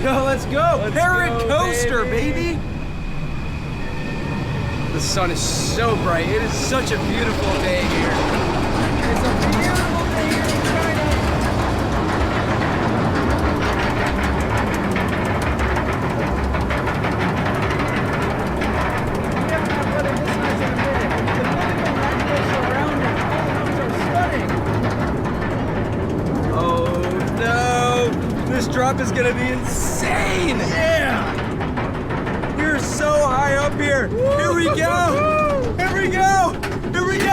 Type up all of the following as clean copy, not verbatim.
go, let's go. Parrot Coaster, baby. The sun is so bright. It is such a beautiful day here. It's a beautiful day here in China. We haven't had weather this nice in a minute. The beautiful landscapes around us, all of them are stunning. Oh no! This drop is gonna be insane! Yeah! We're so high up here! Here we go! Here we go! Here we go!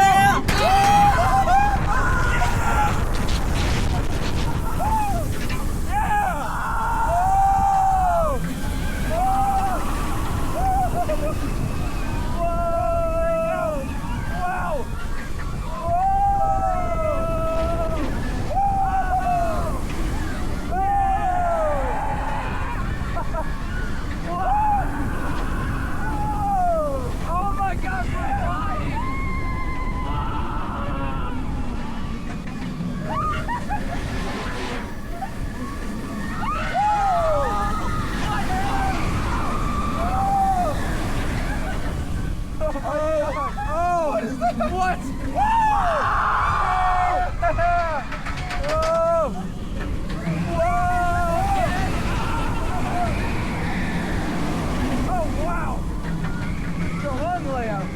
What? Oh, wow. It's a long layout.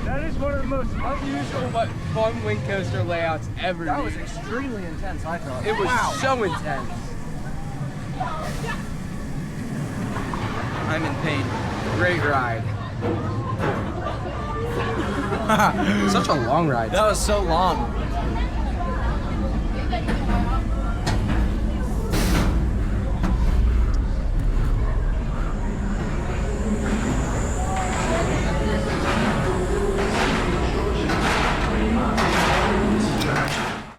That is one of the most unusual but fun wing coaster layouts ever. That was extremely intense, I thought. It was so intense. I'm in pain. Great ride. Such a long ride. That was so long.